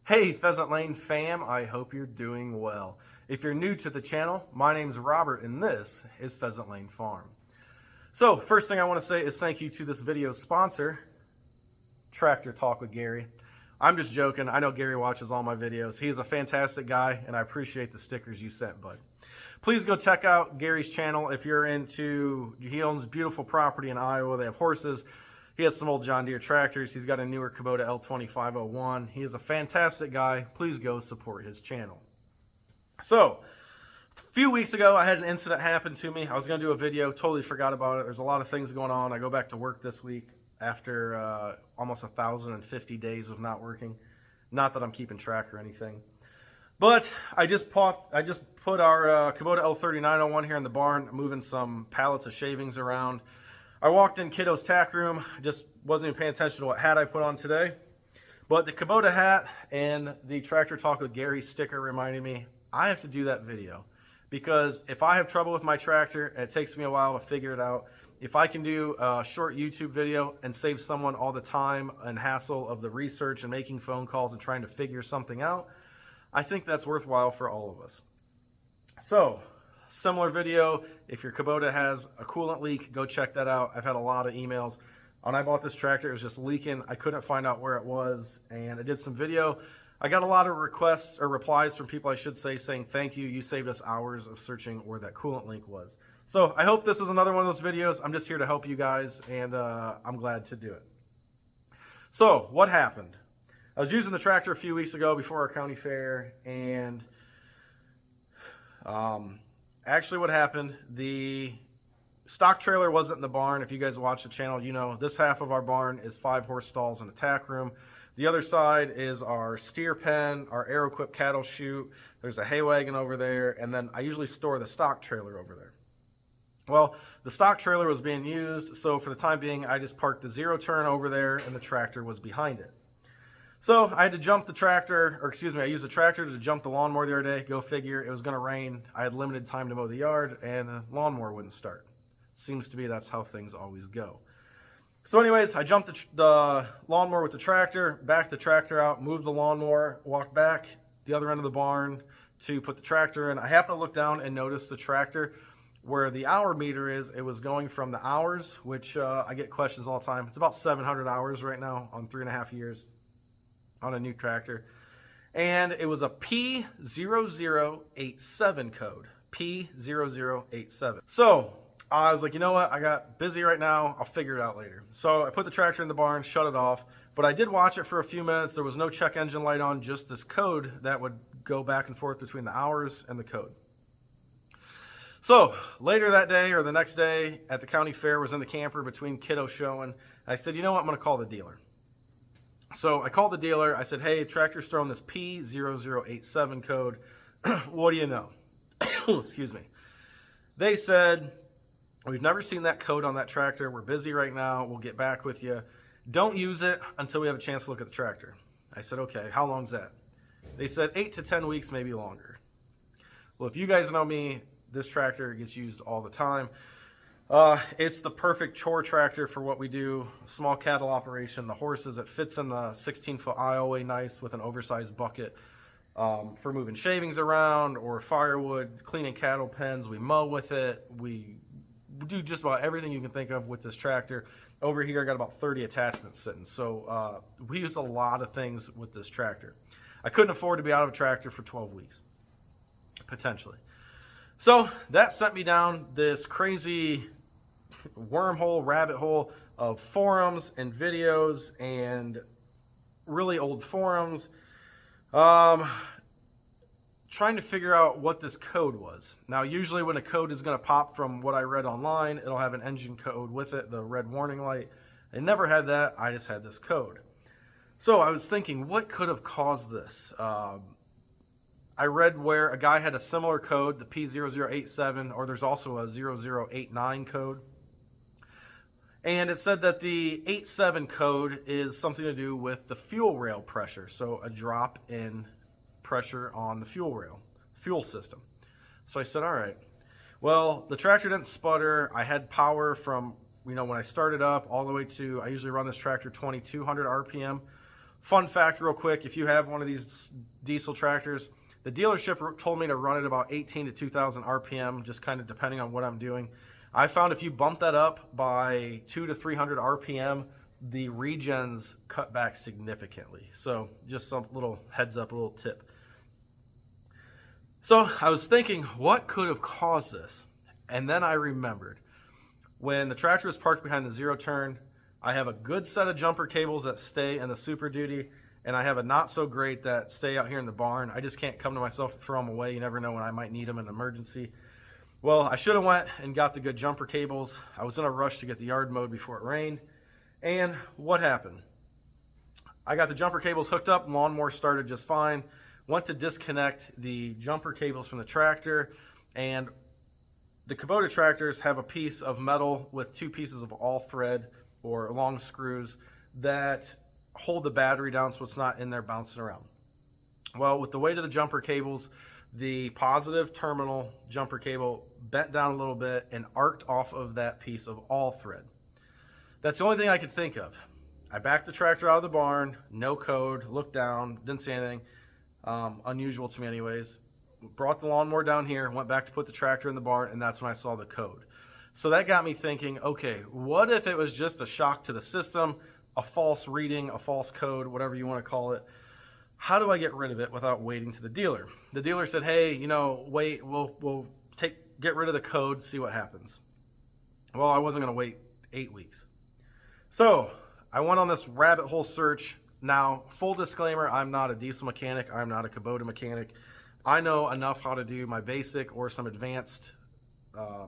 Hey Pheasant Lane fam, I hope you're doing well. If you're new to the channel, my name's Robert and this is Pheasant Lane Farm. So first thing I want to say is thank you to this video's sponsor, Tractor Talk with Gary. I'm just joking, I know Gary watches all my videos. He is a fantastic guy and I appreciate the stickers you sent, bud. Please go check out Gary's channel if you're into, he owns beautiful property in Iowa, they have horses. He has some old John Deere tractors. He's got a newer Kubota L3901. He is a fantastic guy. Please go support his channel. So, a few weeks ago, I had an incident happen to me. I was going to do a video, totally forgot about it. There's a lot of things going on. I go back to work this week after almost 1,050 days of not working. Not that I'm keeping track or anything. But I just put our Kubota L3901 here in the barn, moving some pallets of shavings around. I walked in Kiddo's tack room, just wasn't even paying attention to what hat I put on today. But the Kubota hat and the Tractor Talk with Gary sticker reminded me, I have to do that video. Because if I have trouble with my tractor, and it takes me a while to figure it out, if I can do a short YouTube video and save someone all the time and hassle of the research and making phone calls and trying to figure something out, I think that's worthwhile for all of us. So, similar video, if your Kubota has a coolant leak, go check that out. I've had a lot of emails. When I bought this tractor, it was just leaking. I couldn't find out where it was, and I did some video. I got a lot of requests, or replies from people, I should say, saying thank you. You saved us hours of searching where that coolant leak was. So I hope this is another one of those videos. I'm just here to help you guys, and I'm glad to do it. So what happened? I was using the tractor a few weeks ago before our county fair, and actually what happened, the stock trailer wasn't in the barn. If you guys watch the channel, you know this half of our barn is 5-horse stalls and a tack room. The other side is our steer pen, our Aeroquip cattle chute. There's a hay wagon over there, and then I usually store the stock trailer over there. Well, the stock trailer was being used, so for the time being, I just parked the zero turn over there, and the tractor was behind it. So I had to jump the tractor, or excuse me, I used the tractor to jump the lawnmower the other day. Go figure, it was going to rain. I had limited time to mow the yard, and the lawnmower wouldn't start. Seems to be that's how things always go. So anyways, I jumped the lawnmower with the tractor, backed the tractor out, moved the lawnmower, walked back the other end of the barn to put the tractor in. I happened to look down and notice the tractor, where the hour meter is, it was going from the hours, which I get questions all the time. It's about 700 hours right now on 3.5 years. On a new tractor, and it was a P0087 code. P0087. So I was like, you know what, I got busy right now, I'll figure it out later. So I put the tractor in the barn, shut it off, but I did watch it for a few minutes. There was no check engine light on, just this code that would go back and forth between the hours and the code. So later that day, or the next day at the county fair, was in the camper between Kiddo showing. I said, you know what, I'm going to call the dealer. So I called the dealer. I said, hey, tractor's throwing this P0087 code. What do you know? Excuse me. They said, we've never seen that code on that tractor. We're busy right now. We'll get back with you. Don't use it until we have a chance to look at the tractor. I said, okay, how long's that? They said 8 to 10 weeks, maybe longer. Well, if you guys know me, this tractor gets used all the time. It's the perfect chore tractor for what we do, small cattle operation, the horses. It fits in the 16-foot aisleway nice with an oversized bucket for moving shavings around or firewood, cleaning cattle pens. We mow with it. We do just about everything you can think of with this tractor. Over here, I got about 30 attachments sitting. So we use a lot of things with this tractor. I couldn't afford to be out of a tractor for 12 weeks, potentially. So that sent me down this crazy wormhole, rabbit hole of forums and videos and really old forums, trying to figure out what this code was. Now, usually when a code is going to pop from what I read online, it'll have an engine code with it, the red warning light. I never had that. I just had this code. So I was thinking, what could have caused this? I read where a guy had a similar code, the P0087, or there's also a 0089 code. And it said that the 87 code is something to do with the fuel rail pressure. So a drop in pressure on the fuel rail, fuel system. So I said, all right. Well, the tractor didn't sputter. I had power from, when I started up all the way to, I usually run this tractor 2200 RPM. Fun fact real quick, if you have one of these diesel tractors, the dealership told me to run it about 18 to 2,000 RPM, just kind of depending on what I'm doing. I found if you bump that up by 200 to 300 RPM, the regens cut back significantly. So just some little heads up, a little tip. So I was thinking, what could have caused this? And then I remembered, when the tractor is parked behind the zero turn, I have a good set of jumper cables that stay in the Super Duty, and I have a not so great that stay out here in the barn. I just can't come to myself to throw them away. You never know when I might need them in an emergency. Well, I should have went and got the good jumper cables. I was in a rush to get the yard mowed before it rained. And what happened? I got the jumper cables hooked up, lawnmower started just fine. Went to disconnect the jumper cables from the tractor, and the Kubota tractors have a piece of metal with two pieces of all thread or long screws that hold the battery down so it's not in there bouncing around. Well, with the weight of the jumper cables, the positive terminal jumper cable bent down a little bit and arced off of that piece of all thread. That's the only thing I could think of. I backed the tractor out of the barn, no code, looked down, didn't see anything, unusual to me anyways. Brought the lawnmower down here, went back to put the tractor in the barn, and that's when I saw the code. So that got me thinking, okay, what if it was just a shock to the system, a false reading, a false code, whatever you want to call it? How do I get rid of it without waiting to the dealer? The dealer said, hey, wait, we'll get rid of the code, see what happens. Well, I wasn't going to wait 8 weeks. So I went on this rabbit hole search. Now, full disclaimer, I'm not a diesel mechanic. I'm not a Kubota mechanic. I know enough how to do my basic or some advanced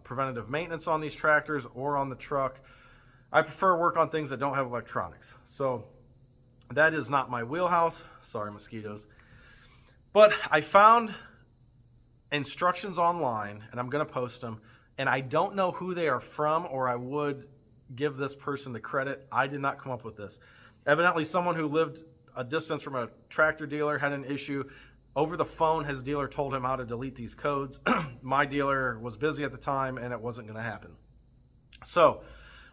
preventative maintenance on these tractors or on the truck. I prefer work on things that don't have electronics. So that is not my wheelhouse. Sorry, mosquitoes. But I found instructions online, and I'm going to post them, and I don't know who they are from, or I would give this person the credit. I did not come up with this. Evidently, someone who lived a distance from a tractor dealer had an issue. Over the phone, his dealer told him how to delete these codes. My dealer was busy at the time, and it wasn't going to happen. So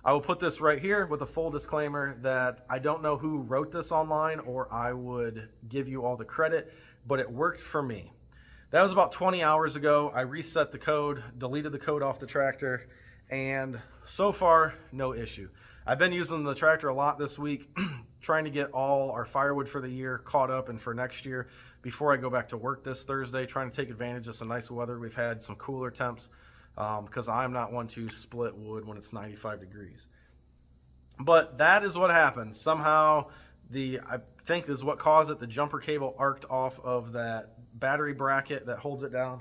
I will put this right here with a full disclaimer that I don't know who wrote this online, or I would give you all the credit, but it worked for me. That was about 20 hours ago. I reset the code, deleted the code off the tractor, and so far, no issue. I've been using the tractor a lot this week, trying to get all our firewood for the year caught up and for next year before I go back to work this Thursday, trying to take advantage of some nice weather. We've had some cooler temps because I'm not one to split wood when it's 95 degrees. But that is what happened. Somehow, I think is what caused it, the jumper cable arced off of that battery bracket that holds it down,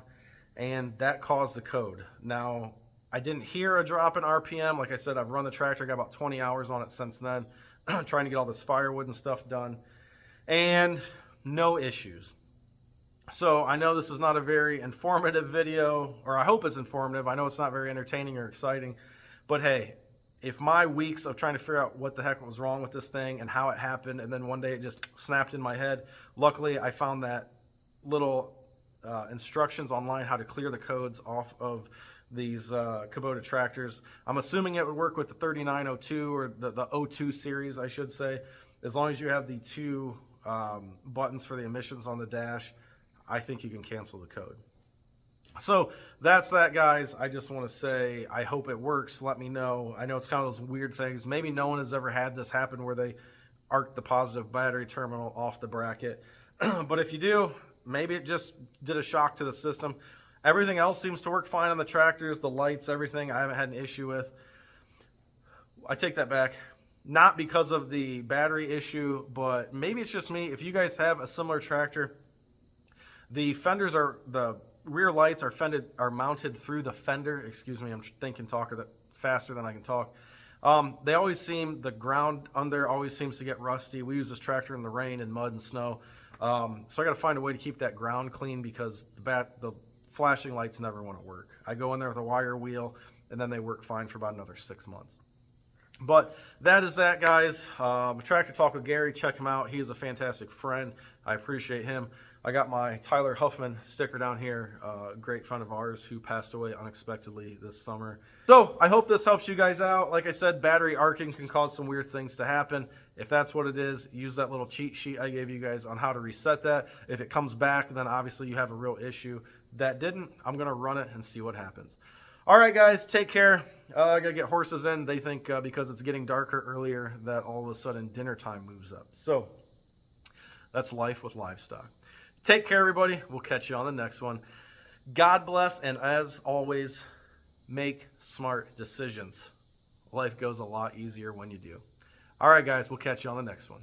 and that caused the code. Now, I didn't hear a drop in RPM. Like I said, I've run the tractor, got about 20 hours on it since then, trying to get all this firewood and stuff done, and no issues. So I know this is not a very informative video, or I hope it's informative. I know it's not very entertaining or exciting, but hey, if my weeks of trying to figure out what the heck was wrong with this thing and how it happened, and then one day it just snapped in my head, luckily I found that little instructions online how to clear the codes off of these Kubota tractors. I'm assuming it would work with the 3902 or the 02 series, I should say. As long as you have the two buttons for the emissions on the dash, I think you can cancel the code. So that's that, guys. I just want to say I hope it works. Let me know. I know it's kind of those weird things. Maybe no one has ever had this happen where they arc the positive battery terminal off the bracket. But if you do, maybe it just did a shock to the system. Everything else seems to work fine on the tractors, the lights, everything. I haven't had an issue with. I take that back. Not because of the battery issue, but maybe it's just me. If you guys have a similar tractor, the fenders the rear lights are mounted through the fender. Excuse me, I'm thinking talking faster than I can talk. They always seem, the ground under always seems to get rusty. We use this tractor in the rain and mud and snow. So I got to find a way to keep that ground clean because the flashing lights never want to work. I go in there with a wire wheel and then they work fine for about another 6 months. But that is that, guys. Tractor Talk with Gary, check him out. He is a fantastic friend. I appreciate him. I got my Tyler Huffman sticker down here, a great friend of ours who passed away unexpectedly this summer. So I hope this helps you guys out. Like I said, battery arcing can cause some weird things to happen. If that's what it is, use that little cheat sheet I gave you guys on how to reset that. If it comes back, then obviously you have a real issue. That didn't, I'm going to run it and see what happens. All right, guys, take care. I got to get horses in. They think because it's getting darker earlier that all of a sudden dinner time moves up. So that's life with livestock. Take care, everybody. We'll catch you on the next one. God bless, and as always, make smart decisions. Life goes a lot easier when you do. All right, guys, we'll catch you on the next one.